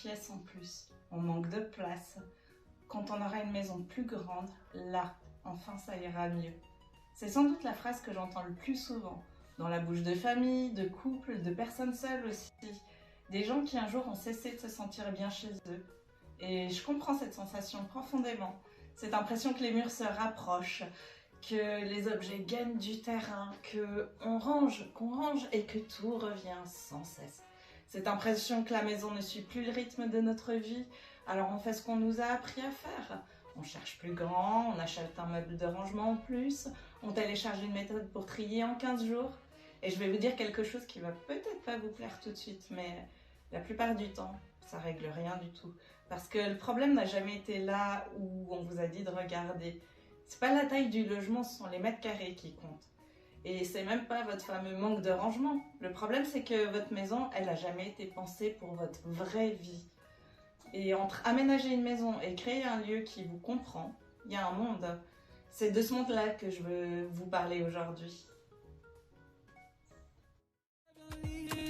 pièce en plus, on manque de place. Quand on aura une maison plus grande, là, enfin ça ira mieux. C'est sans doute la phrase que j'entends le plus souvent, dans la bouche de familles, de couples, de personnes seules aussi. Des gens qui un jour ont cessé de se sentir bien chez eux. Et je comprends cette sensation profondément. Cette impression que les murs se rapprochent, que les objets gagnent du terrain, qu'on range et que tout revient sans cesse. Cette impression que la maison ne suit plus le rythme de notre vie, alors on fait ce qu'on nous a appris à faire. On cherche plus grand, on achète un meuble de rangement en plus, on télécharge une méthode pour trier en 15 jours. Et je vais vous dire quelque chose qui va peut-être pas vous plaire tout de suite, mais la plupart du temps, ça règle rien du tout. Parce que le problème n'a jamais été là où on vous a dit de regarder. C'est pas la taille du logement, ce sont les mètres carrés qui comptent. Et c'est même pas votre fameux manque de rangement. Le problème, c'est que votre maison, elle a jamais été pensée pour votre vraie vie. Et entre aménager une maison et créer un lieu qui vous comprend, il y a un monde. C'est de ce monde-là que je veux vous parler aujourd'hui.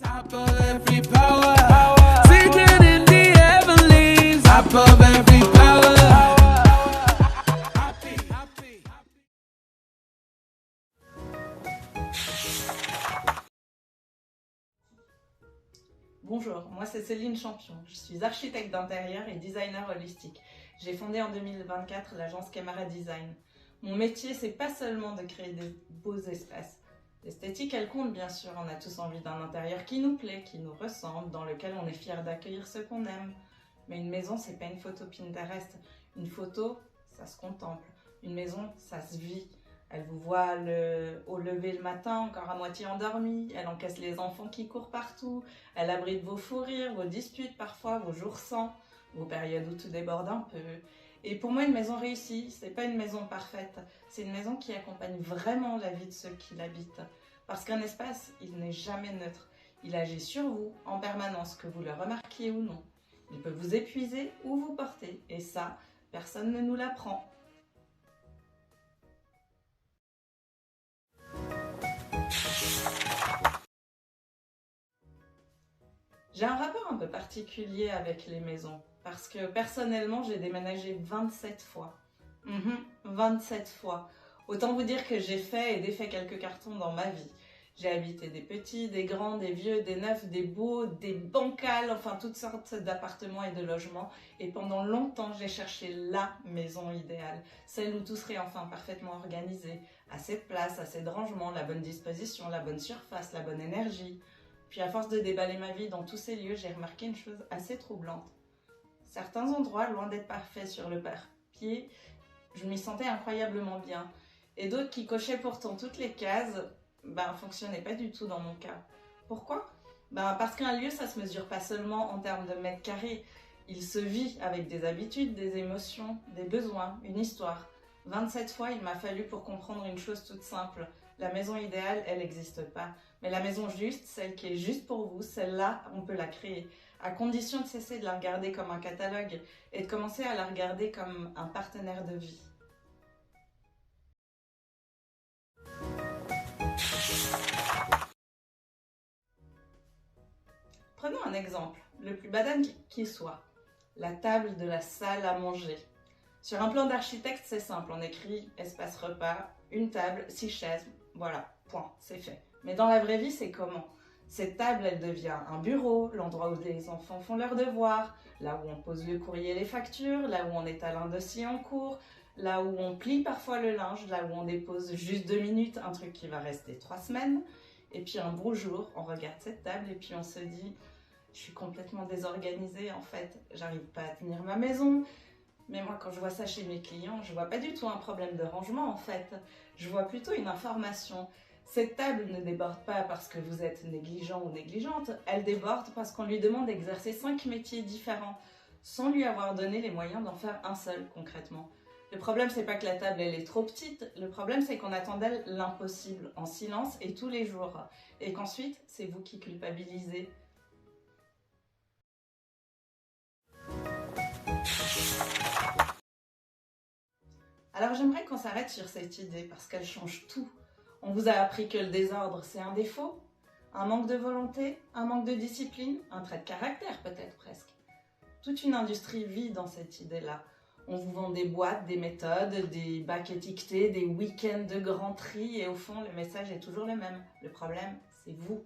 Top of every power, seated in the heavenlies. Top of every power. Bonjour, moi c'est Céline Champion. Je suis architecte d'intérieur et designer holistique. J'ai fondé en 2024 l'agence Camara Design. Mon métier, c'est pas seulement de créer des beaux espaces. L'esthétique, elle compte bien sûr. On a tous envie d'un intérieur qui nous plaît, qui nous ressemble, dans lequel on est fier d'accueillir ceux qu'on aime. Mais une maison, c'est pas une photo Pinterest. Une photo, ça se contemple. Une maison, ça se vit. Elle vous voit au lever le matin, encore à moitié endormi. Elle encaisse les enfants qui courent partout. Elle abrite vos fous rires, vos disputes parfois, vos jours sans, vos périodes où tout déborde un peu. Et pour moi, une maison réussie, c'est pas une maison parfaite. C'est une maison qui accompagne vraiment la vie de ceux qui l'habitent. Parce qu'un espace, il n'est jamais neutre. Il agit sur vous en permanence, que vous le remarquiez ou non. Il peut vous épuiser ou vous porter. Et ça, personne ne nous l'apprend. J'ai un rapport un peu particulier avec les maisons, parce que personnellement, j'ai déménagé 27 fois. 27 fois. Autant vous dire que j'ai fait et défait quelques cartons dans ma vie. J'ai habité des petits, des grands, des vieux, des neufs, des beaux, des bancals, enfin toutes sortes d'appartements et de logements. Et pendant longtemps, j'ai cherché la maison idéale, celle où tout serait enfin parfaitement organisé, assez de place, assez de rangement, la bonne disposition, la bonne surface, la bonne énergie. Puis à force de déballer ma vie dans tous ces lieux, j'ai remarqué une chose assez troublante. Certains endroits, loin d'être parfaits sur le papier, je m'y sentais incroyablement bien. Et d'autres qui cochaient pourtant toutes les cases, fonctionnaient pas du tout dans mon cas. Pourquoi ? Parce qu'un lieu, ça se mesure pas seulement en termes de mètres carrés. Il se vit avec des habitudes, des émotions, des besoins, une histoire. 27 fois, il m'a fallu pour comprendre une chose toute simple. La maison idéale, elle n'existe pas. Mais la maison juste, celle qui est juste pour vous, celle-là, on peut la créer. À condition de cesser de la regarder comme un catalogue et de commencer à la regarder comme un partenaire de vie. Prenons un exemple, le plus banal qui soit. La table de la salle à manger. Sur un plan d'architecte, c'est simple. On écrit espace repas, une table, 6 chaises. Voilà, point, c'est fait. Mais dans la vraie vie, c'est comment ? Cette table, elle devient un bureau, l'endroit où les enfants font leurs devoirs, là où on pose le courrier et les factures, là où on étale un dossier en cours, là où on plie parfois le linge, là où on dépose juste 2 minutes, un truc qui va rester 3 semaines. Et puis un beau jour, on regarde cette table et puis on se dit « Je suis complètement désorganisée en fait, j'arrive pas à tenir ma maison ». Mais moi, quand je vois ça chez mes clients, je vois pas du tout un problème de rangement en fait. Je vois plutôt une information. Cette table ne déborde pas parce que vous êtes négligent ou négligente, elle déborde parce qu'on lui demande d'exercer 5 métiers différents, sans lui avoir donné les moyens d'en faire un seul concrètement. Le problème, c'est pas que la table elle est trop petite, le problème c'est qu'on attend d'elle l'impossible, en silence et tous les jours. Et qu'ensuite, c'est vous qui culpabilisez. Alors j'aimerais qu'on s'arrête sur cette idée parce qu'elle change tout. On vous a appris que le désordre c'est un défaut, un manque de volonté, un manque de discipline, un trait de caractère peut-être presque. Toute une industrie vit dans cette idée-là. On vous vend des boîtes, des méthodes, des bacs étiquetés, des week-ends de grand tri et au fond, le message est toujours le même. Le problème, c'est vous.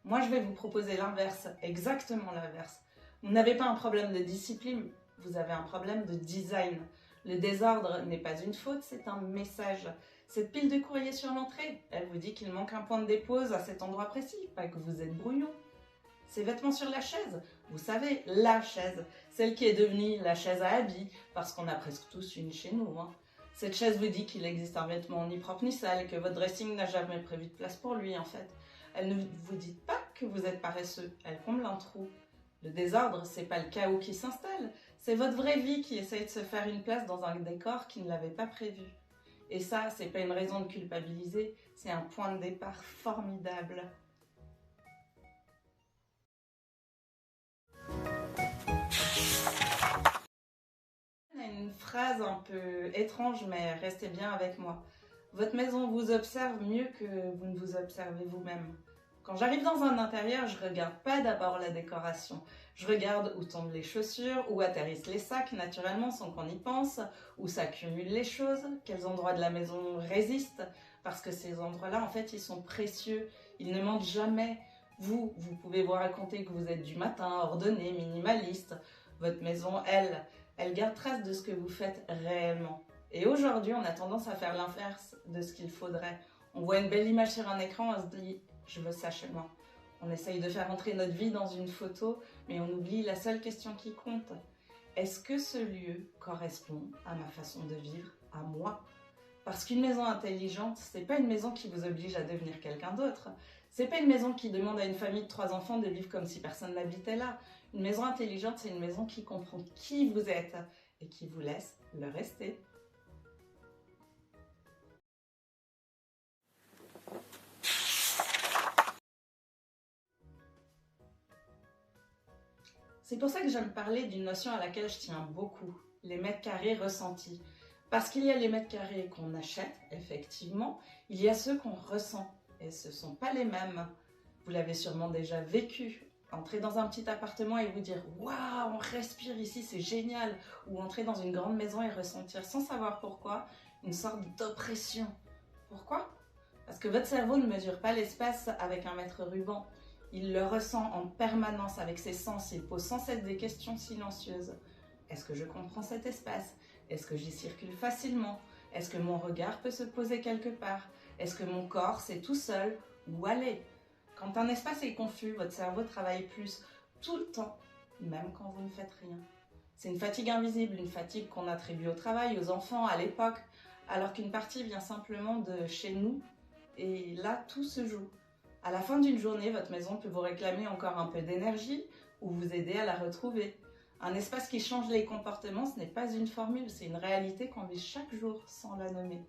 Moi, je vais vous proposer l'inverse, exactement l'inverse. Vous n'avez pas un problème de discipline, vous avez un problème de design. Le désordre n'est pas une faute, c'est un message. Cette pile de courrier sur l'entrée, elle vous dit qu'il manque un point de dépose à cet endroit précis, pas que vous êtes brouillon. Ces vêtements sur la chaise, vous savez, la chaise, celle qui est devenue la chaise à habits, parce qu'on a presque tous une chez nous. Cette chaise vous dit qu'il existe un vêtement ni propre ni sale, que votre dressing n'a jamais prévu de place pour lui en fait. Elle ne vous dit pas que vous êtes paresseux, elle comble un trou. Le désordre, c'est pas le chaos qui s'installe, c'est votre vraie vie qui essaye de se faire une place dans un décor qui ne l'avait pas prévu. Et ça, c'est pas une raison de culpabiliser, c'est un point de départ formidable. Une phrase un peu étrange, mais restez bien avec moi. Votre maison vous observe mieux que vous ne vous observez vous-même. Quand j'arrive dans un intérieur, je regarde pas d'abord la décoration. Je regarde où tombent les chaussures, où atterrissent les sacs naturellement sans qu'on y pense, où s'accumulent les choses, quels endroits de la maison résistent, parce que ces endroits-là, en fait, ils sont précieux, ils ne mentent jamais. Vous pouvez vous raconter que vous êtes du matin, ordonné, minimaliste. Votre maison, elle garde trace de ce que vous faites réellement. Et aujourd'hui, on a tendance à faire l'inverse de ce qu'il faudrait. On voit une belle image sur un écran, on se dit « je veux ça chez moi ». On essaye de faire entrer notre vie dans une photo, mais on oublie la seule question qui compte. Est-ce que ce lieu correspond à ma façon de vivre, à moi ? Parce qu'une maison intelligente, c'est pas une maison qui vous oblige à devenir quelqu'un d'autre. C'est pas une maison qui demande à une famille de 3 enfants de vivre comme si personne n'habitait là. Une maison intelligente, c'est une maison qui comprend qui vous êtes et qui vous laisse le rester. C'est pour ça que j'aime parler d'une notion à laquelle je tiens beaucoup, les mètres carrés ressentis. Parce qu'il y a les mètres carrés qu'on achète, effectivement, il y a ceux qu'on ressent, et ce ne sont pas les mêmes. Vous l'avez sûrement déjà vécu. Entrer dans un petit appartement et vous dire « Waouh, on respire ici, c'est génial !» ou entrer dans une grande maison et ressentir, sans savoir pourquoi, une sorte d'oppression. Pourquoi ? Parce que votre cerveau ne mesure pas l'espace avec un mètre ruban. Il le ressent en permanence avec ses sens, il pose sans cesse des questions silencieuses. Est-ce que je comprends cet espace ? Est-ce que j'y circule facilement ? Est-ce que mon regard peut se poser quelque part ? Est-ce que mon corps sait tout seul où aller ? Quand un espace est confus, votre cerveau travaille plus tout le temps, même quand vous ne faites rien. C'est une fatigue invisible, une fatigue qu'on attribue au travail, aux enfants, à l'époque, alors qu'une partie vient simplement de chez nous, et là, tout se joue. À la fin d'une journée, votre maison peut vous réclamer encore un peu d'énergie ou vous aider à la retrouver. Un espace qui change les comportements, ce n'est pas une formule, c'est une réalité qu'on vit chaque jour sans la nommer.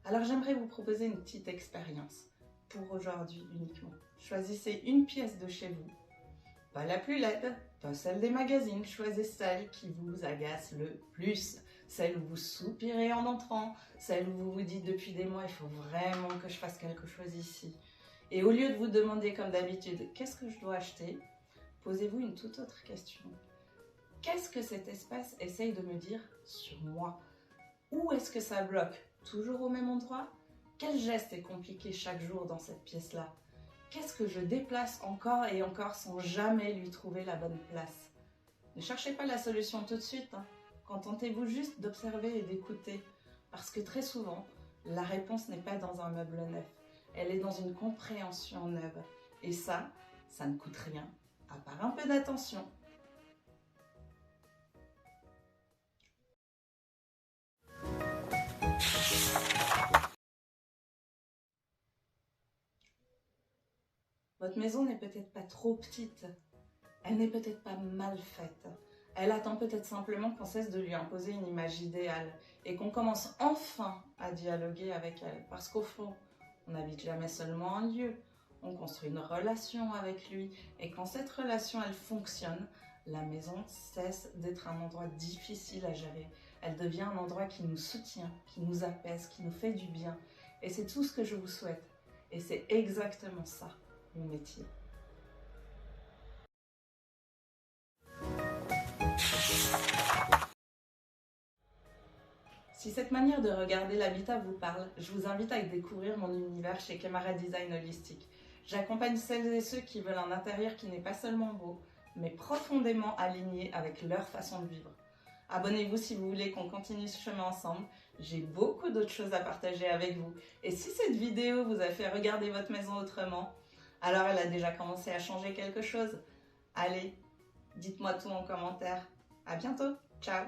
Alors j'aimerais vous proposer une petite expérience, pour aujourd'hui uniquement. Choisissez une pièce de chez vous, pas la plus laide, pas celle des magazines, choisissez celle qui vous agace le plus, celle où vous soupirez en entrant, celle où vous vous dites depuis des mois, il faut vraiment que je fasse quelque chose ici. Et au lieu de vous demander comme d'habitude, qu'est-ce que je dois acheter, posez-vous une toute autre question. Qu'est-ce que cet espace essaye de me dire sur moi? Où est-ce que ça bloque? Toujours au même endroit? Quel geste est compliqué chaque jour dans cette pièce-là? Qu'est-ce que je déplace encore et encore sans jamais lui trouver la bonne place? Ne cherchez pas la solution tout de suite. Contentez-vous juste d'observer et d'écouter. Parce que très souvent, la réponse n'est pas dans un meuble neuf. Elle est dans une compréhension neuve. Et ça ne coûte rien, à part un peu d'attention. Votre maison n'est peut-être pas trop petite, elle n'est peut-être pas mal faite. Elle attend peut-être simplement qu'on cesse de lui imposer une image idéale et qu'on commence enfin à dialoguer avec elle. Parce qu'au fond, on n'habite jamais seulement un lieu, on construit une relation avec lui. Et quand cette relation, elle fonctionne, la maison cesse d'être un endroit difficile à gérer. Elle devient un endroit qui nous soutient, qui nous apaise, qui nous fait du bien. Et c'est tout ce que je vous souhaite. Et c'est exactement ça, mon métier. Si cette manière de regarder l'habitat vous parle, je vous invite à découvrir mon univers chez Kemara Design Holistique. J'accompagne celles et ceux qui veulent un intérieur qui n'est pas seulement beau, mais profondément aligné avec leur façon de vivre. Abonnez-vous si vous voulez qu'on continue ce chemin ensemble. J'ai beaucoup d'autres choses à partager avec vous. Et si cette vidéo vous a fait regarder votre maison autrement, alors elle a déjà commencé à changer quelque chose. Allez, dites-moi tout en commentaire. À bientôt. Ciao.